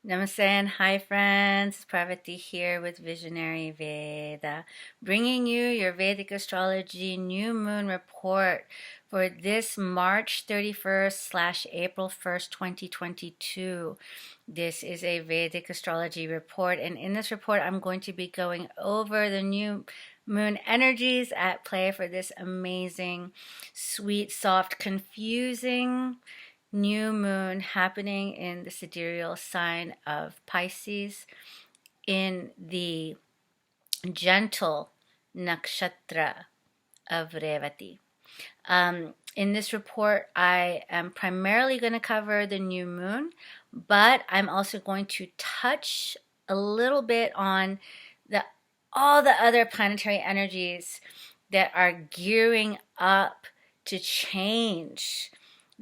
Namaste and hi friends, Parvati here with Visionary Veda, bringing you your Vedic Astrology New Moon Report for this March 31st / April 1st, 2022. This is a Vedic Astrology report, and in this report I'm going to be going over the new moon energies at play for this amazing, sweet, soft, confusing new moon happening in the sidereal sign of Pisces in the gentle Nakshatra of Revati. In this report, I am primarily going to cover the new moon, but I'm also going to touch a little bit on all the other planetary energies that are gearing up to change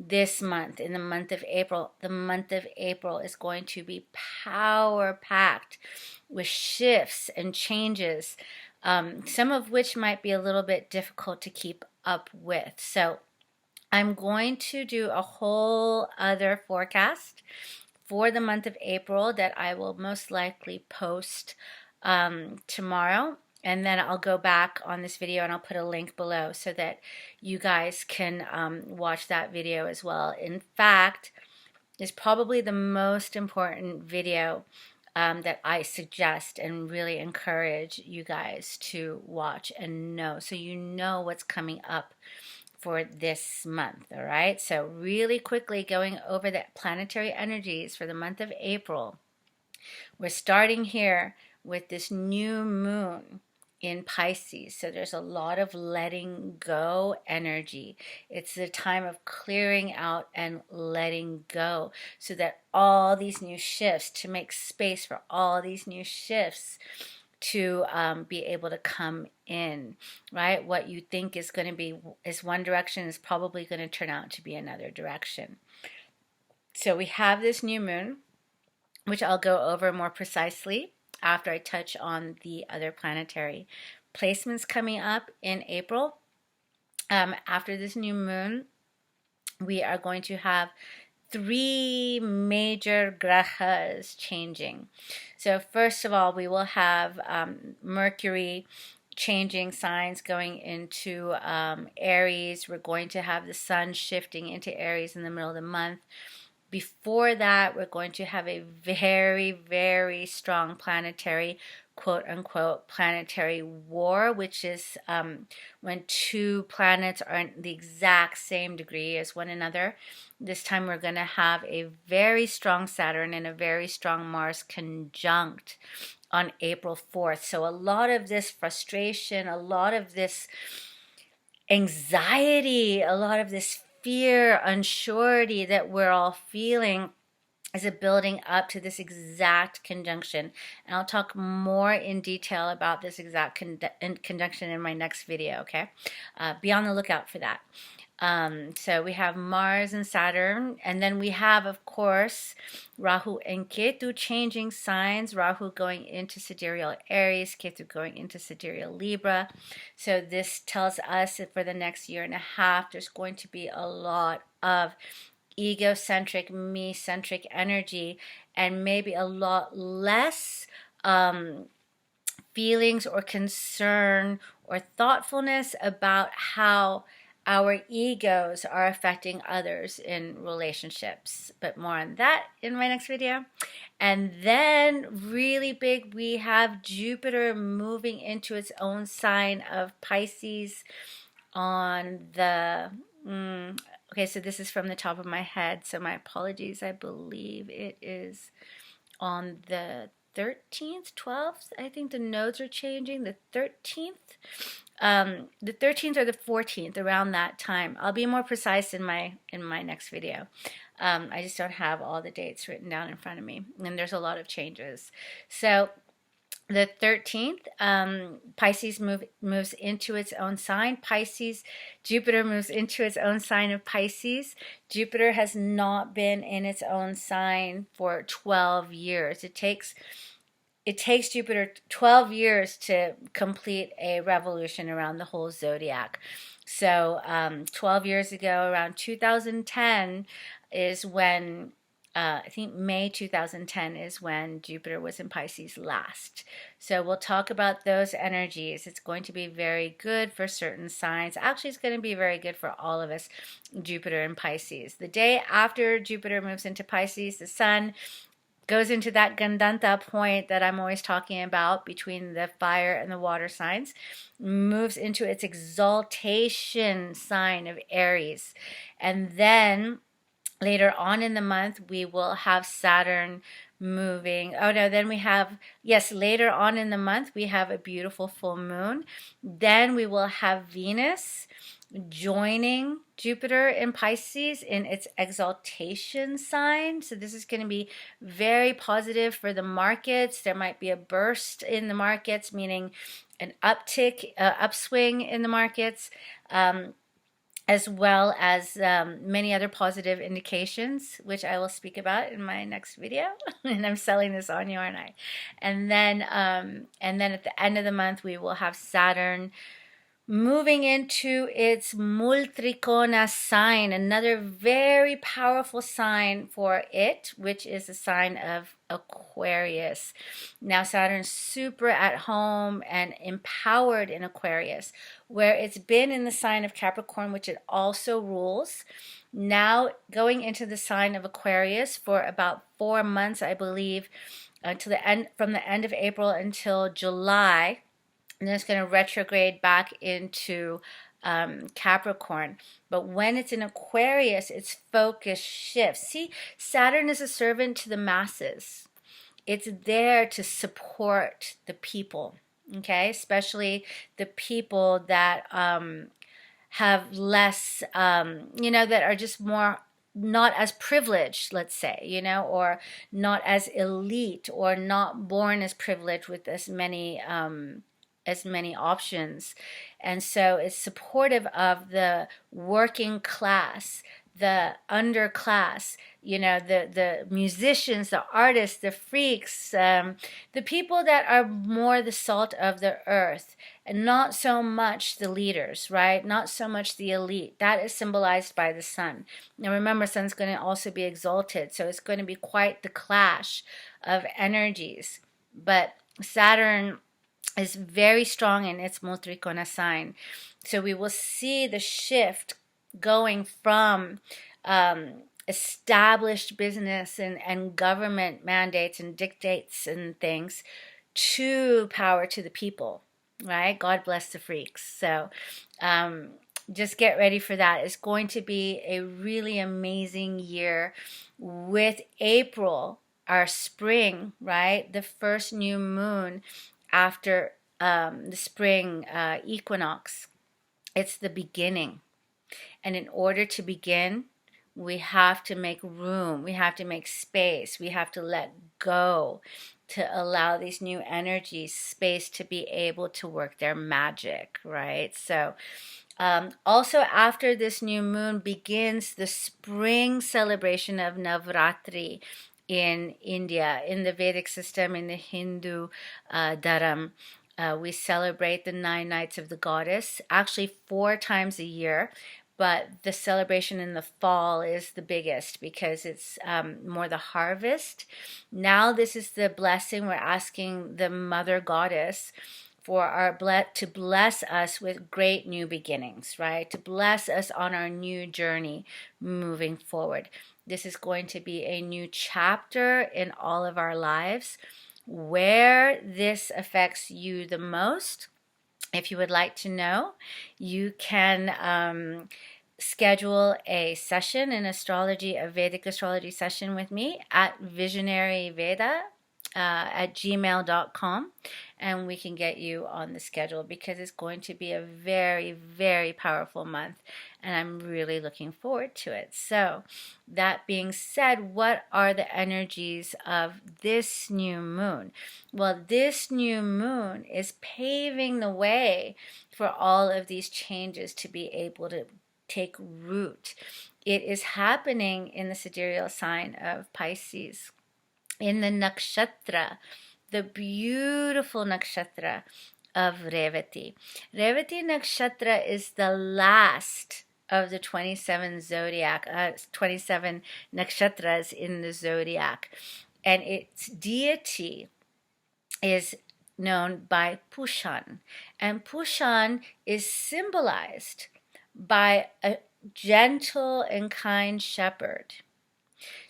this month, in the month of April. The month of April is going to be power packed with shifts and changes, some of which might be a little bit difficult to keep up with. So I'm going to do a whole other forecast for the month of April that I will most likely post tomorrow, and then I'll go back on this video and I'll put a link below so that you guys can watch that video as well. In fact, it's probably the most important video that I suggest and really encourage you guys to watch and know, so you know what's coming up for this month. All right, so really quickly going over the planetary energies for the month of April. We're starting here with this new moon in Pisces. So there's a lot of letting go energy. It's the time of clearing out and letting go so that all these new shifts, to make space for all these new shifts to be able to come in, right? What you think is going to be is one direction is probably going to turn out to be another direction. So we have this new moon, which I'll go over more precisely after I touch on the other planetary placements coming up in April. After this new moon, we are going to have three major grahas changing. So first of all, we will have Mercury changing signs, going into Aries. We're going to have the sun shifting into Aries in the middle of the month. Before that, we're going to have a very, very strong planetary, quote unquote, planetary war, which is when two planets are in the exact same degree as one another. This time we're going to have a very strong Saturn and a very strong Mars conjunct on April 4th. So a lot of this frustration, a lot of this anxiety, a lot of this fear, unsurety that we're all feeling is a building up to this exact conjunction. And I'll talk more in detail about this exact conjunction in my next video, okay? Be on the lookout for that. So we have Mars and Saturn, and then we have, of course, Rahu and Ketu changing signs. Rahu going into sidereal Aries, Ketu going into sidereal Libra. So this tells us that for the next year and a half, there's going to be a lot of egocentric, me-centric energy, and maybe a lot less feelings or concern or thoughtfulness about how our egos are affecting others in relationships. But more on that in my next video. And then really big, we have Jupiter moving into its own sign of Pisces on the okay, so this is from the top of my head, so my apologies. I believe it is on the 13th, 12th. I think the nodes are changing. The 13th. The 13th or the 14th, around that time. I'll be more precise in my next video. I just don't have all the dates written down in front of me, and there's a lot of changes. So the 13th, Pisces moves into its own sign. Jupiter moves into its own sign of Pisces. Jupiter has not been in its own sign for 12 years. It takes Jupiter 12 years to complete a revolution around the whole zodiac. So 12 years ago, around 2010, is when I think May 2010 is when Jupiter was in Pisces last. So we'll talk about those energies. It's going to be very good for certain signs. Actually, it's going to be very good for all of us, Jupiter in Pisces. The day after Jupiter moves into Pisces, the sun goes into that Gandanta point that I'm always talking about between the fire and the water signs, moves into its exaltation sign of Aries. And then later on in the month, we will have Saturn moving. Oh no, then we have, yes, later on in the month, we have a beautiful full moon. Then we will have Venus joining Jupiter in Pisces in its exaltation sign. So this is going to be very positive for the markets. There might be a burst in the markets, meaning an uptick, upswing in the markets. As well as many other positive indications, which I will speak about in my next video. And I'm selling this on you, aren't I? And then at the end of the month, we will have Saturn moving into its Multrikona sign, another very powerful sign for it, which is a sign of Aquarius. Now Saturn's super at home and empowered in Aquarius, where it's been in the sign of Capricorn, which it also rules. Now going into the sign of Aquarius for about 4 months, I believe, until the end, from the end of April until July. And then it's going to retrograde back into Capricorn. But when it's in Aquarius, its focus shifts. See, Saturn is a servant to the masses. It's there to support the people, okay? Especially the people that have less, that are just more not as privileged, let's say, or not as elite, or not born as privileged with as many options. And so it's supportive of the working class, the underclass, the musicians, the artists, the freaks, the people that are more the salt of the earth, and not so much the leaders, right? Not so much the elite. That is symbolized by the sun. Now remember, sun's going to also be exalted, so it's going to be quite the clash of energies. But Saturn is very strong in its Multrikona sign. So we will see the shift going from established business and government mandates and dictates and things to power to the people, right? God bless the freaks. So just get ready for that. It's going to be a really amazing year with April, our spring, right? The first new moon after the spring equinox. It's the beginning. And in order to begin, we have to make room. We have to make space. We have to let go to allow these new energies space to be able to work their magic, right? So also after this new moon begins the spring celebration of Navratri in India, in the Vedic system, in the Hindu Dharma. We celebrate the 9 nights of the goddess, actually 4 times a year, but the celebration in the fall is the biggest because it's more the harvest. Now this is the blessing. We're asking the mother goddess for to bless us with great new beginnings, right? To bless us on our new journey moving forward. This is going to be a new chapter in all of our lives. Where this affects you the most, if you would like to know, you can schedule a session in astrology, a Vedic astrology session with me at visionaryveda at gmail.com, and we can get you on the schedule because it's going to be a very, very powerful month, and I'm really looking forward to it. So that being said, what are the energies of this new moon? Well, this new moon is paving the way for all of these changes to be able to take root. It is happening in the sidereal sign of Pisces, in the nakshatra, the beautiful nakshatra of Revati. Revati nakshatra is the last of the 27 zodiac, 27 nakshatras in the zodiac. And its deity is known by Pushan. And Pushan is symbolized by a gentle and kind shepherd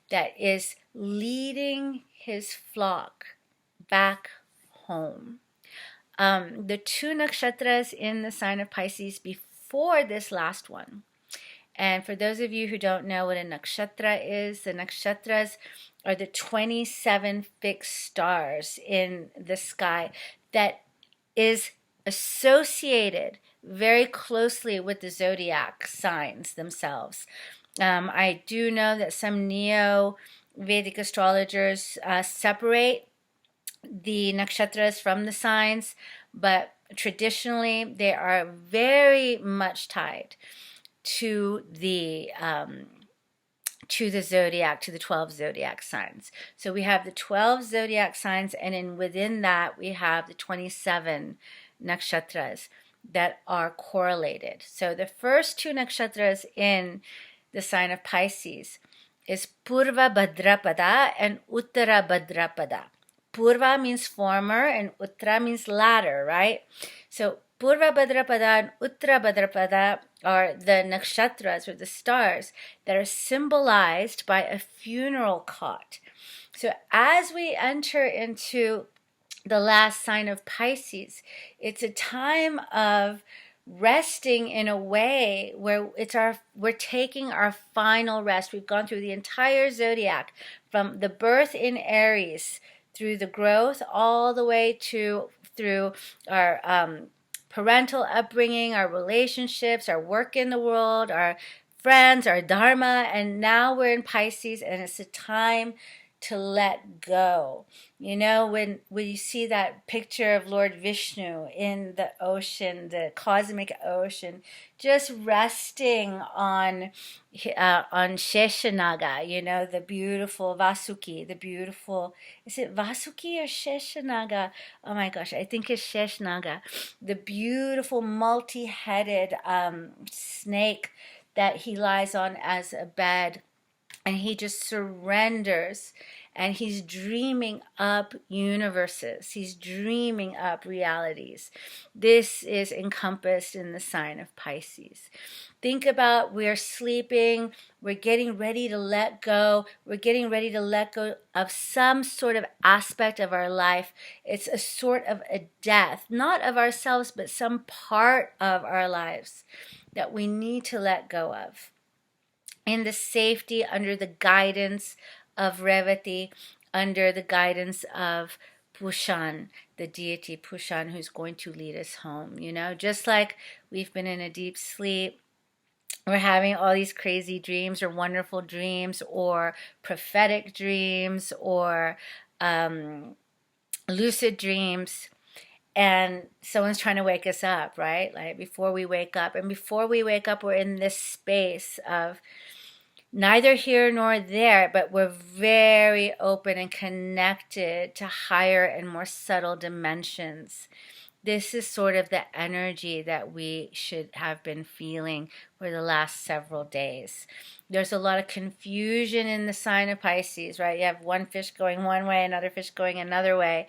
that is leading his flock back home. The two nakshatras in the sign of Pisces before this last one. And for those of you who don't know what a nakshatra is, the nakshatras are the 27 fixed stars in the sky that is associated very closely with the zodiac signs themselves. I do know that some neo-Vedic astrologers separate the nakshatras from the signs, but traditionally they are very much tied to the zodiac, to the 12 zodiac signs. So we have the 12 zodiac signs, and then within that we have the 27 nakshatras that are correlated. So the first two nakshatras in the sign of Pisces is Purva Bhadrapada and Uttara Bhadrapada. Purva means former and Uttara means latter, right? So Purva Bhadrapada and Uttara Bhadrapada are the nakshatras, or the stars, that are symbolized by a funeral cot. So as we enter into the last sign of Pisces, it's a time of resting in a way where we're taking our final rest. We've gone through the entire zodiac, from the birth in Aries through the growth all the way through our parental upbringing, our relationships, our work in the world, our friends, our Dharma, and now we're in Pisces, and it's a time to let go. You know, when you see that picture of Lord Vishnu in the ocean, the cosmic ocean, just resting on Sheshanaga, you know, the beautiful Vasuki, is it Vasuki or Sheshanaga? Oh my gosh, I think it's Sheshanaga, the beautiful multi-headed snake that he lies on as a bed. And he just surrenders, and he's dreaming up universes. He's dreaming up realities. This is encompassed in the sign of Pisces. Think about, we're sleeping, we're getting ready to let go. We're getting ready to let go of some sort of aspect of our life. It's a sort of a death, not of ourselves, but some part of our lives that we need to let go of, in the safety, under the guidance of Revati, under the guidance of Pushan, the deity Pushan, who's going to lead us home. You know, just like we've been in a deep sleep, we're having all these crazy dreams, or wonderful dreams, or prophetic dreams, or lucid dreams, and someone's trying to wake us up, right? Like before we wake up. And before we wake up, we're in this space of neither here nor there, but we're very open and connected to higher and more subtle dimensions. This is sort of the energy that we should have been feeling for the last several days. There's a lot of confusion in the sign of Pisces, right? You have one fish going one way, another fish going another way.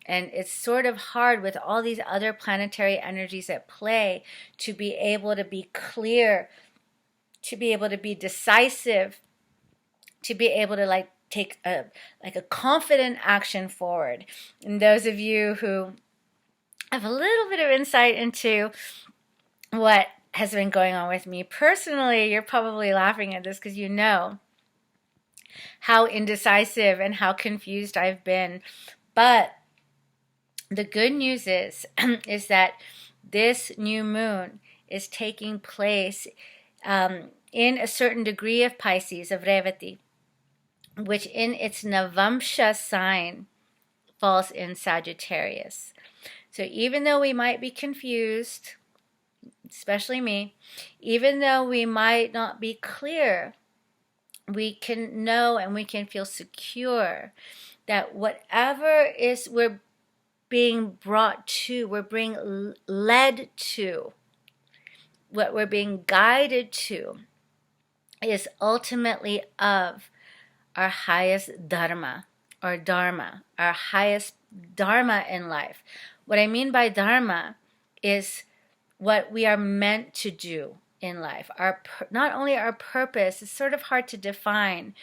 And it's sort of hard with all these other planetary energies at play to be able to be clear, to be able to be decisive, to be able to take a confident action forward. And those of you who have a little bit of insight into what has been going on with me personally, you're probably laughing at this because you know how indecisive and how confused I've been. But the good news is that this new moon is taking place in a certain degree of Pisces, of Revati, which in its Navamsha sign falls in Sagittarius. So even though we might be confused, especially me, even though we might not be clear, we can know and we can feel secure that whatever is we're being brought to, we're being led to, what we're being guided to is ultimately of our highest dharma or dharma, our highest dharma in life. What I mean by dharma is what we are meant to do in life. Not only our purpose, it's sort of hard to define,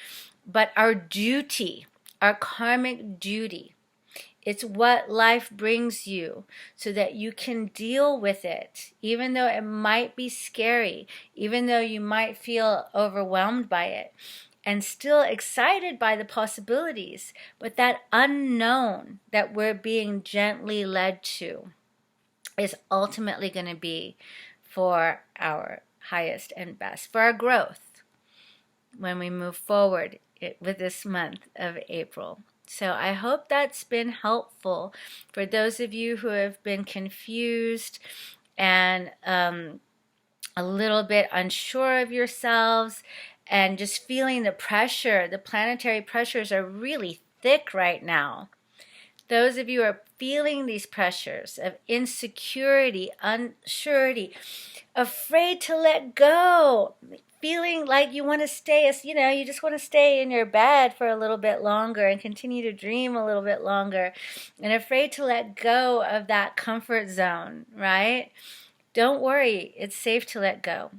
but our duty, our karmic duty. It's what life brings you so that you can deal with it, even though it might be scary, even though you might feel overwhelmed by it, and still excited by the possibilities, but that unknown that we're being gently led to is ultimately going to be for our highest and best, for our growth when we move forward with this month of April. So I hope that's been helpful for those of you who have been confused and a little bit unsure of yourselves and just feeling the pressure. The planetary pressures are really thick right now. Those of you who are feeling these pressures of insecurity, unsurety, afraid to let go, feeling like you want to stay, you just want to stay in your bed for a little bit longer and continue to dream a little bit longer, and afraid to let go of that comfort zone, right? Don't worry, it's safe to let go.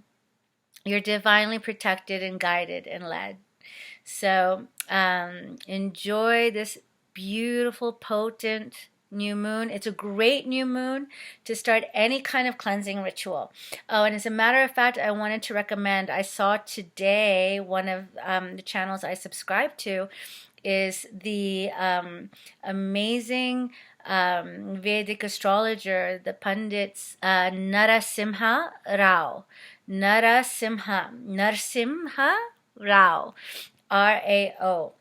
You're divinely protected and guided and led. So enjoy this beautiful, potent new moon. It's a great new moon to start any kind of cleansing ritual. Oh, and as a matter of fact, I wanted to recommend, I saw today one of the channels I subscribe to is the amazing Vedic astrologer, the Pundits Narasimha Rao. Narasimha Rao. R-A-O.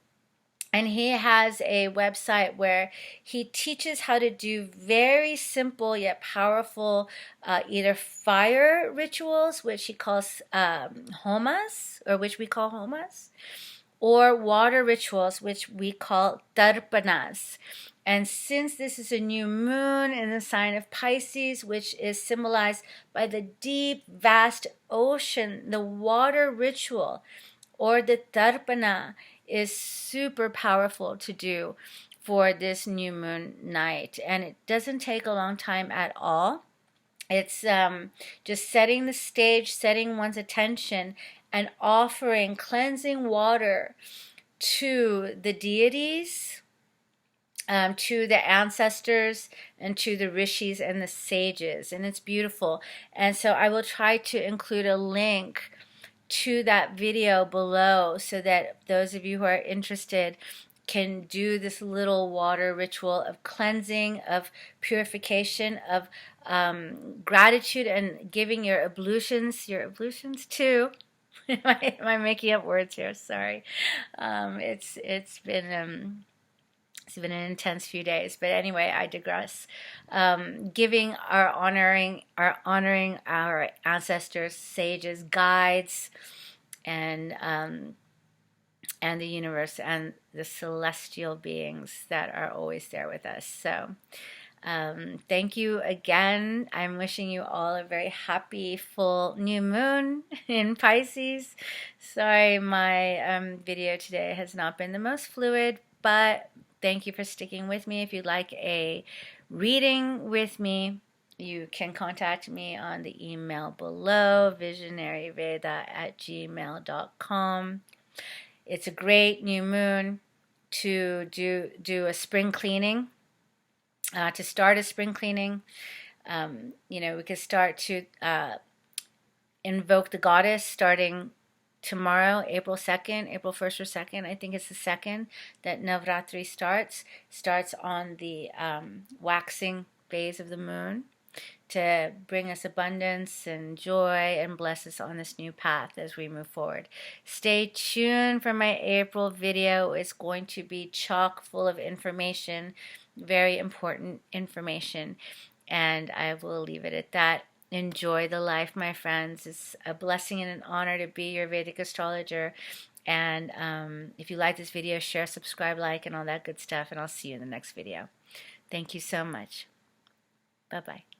And he has a website where he teaches how to do very simple yet powerful either fire rituals, which he calls homas, or which we call homas, or water rituals, which we call tarpanas. And since this is a new moon in the sign of Pisces, which is symbolized by the deep, vast ocean, the water ritual, or the tarpana, is super powerful to do for this new moon night. And it doesn't take a long time at all. It's just setting the stage, setting one's attention, and offering cleansing water to the deities, to the ancestors, and to the rishis and the sages. And it's beautiful. And so I will try to include a link to that video below so that those of you who are interested can do this little water ritual of cleansing, of purification, of gratitude, and giving your ablutions too. Am I making up words here? Sorry. It's been an intense few days, but anyway, I digress. Giving honoring our ancestors, sages, guides, and the universe and the celestial beings that are always there with us. So thank you again. I'm wishing you all a very happy full new moon in Pisces. Sorry, my video today has not been the most fluid, but thank you for sticking with me. If you'd like a reading with me, you can contact me on the email below, visionaryveda@gmail.com. It's a great new moon to do a spring cleaning, to start a spring cleaning. We could start to invoke the goddess starting tomorrow, April 2nd, April 1st or 2nd, I think it's the 2nd, that Navratri starts on the waxing phase of the moon to bring us abundance and joy and bless us on this new path as we move forward. Stay tuned for my April video. It's going to be chock full of information, very important information, and I will leave it at that. Enjoy the life, my friends. It's a blessing and an honor to be your Vedic astrologer. And if you like this video, share, subscribe, like, and all that good stuff. And I'll see you in the next video. Thank you so much. Bye-bye.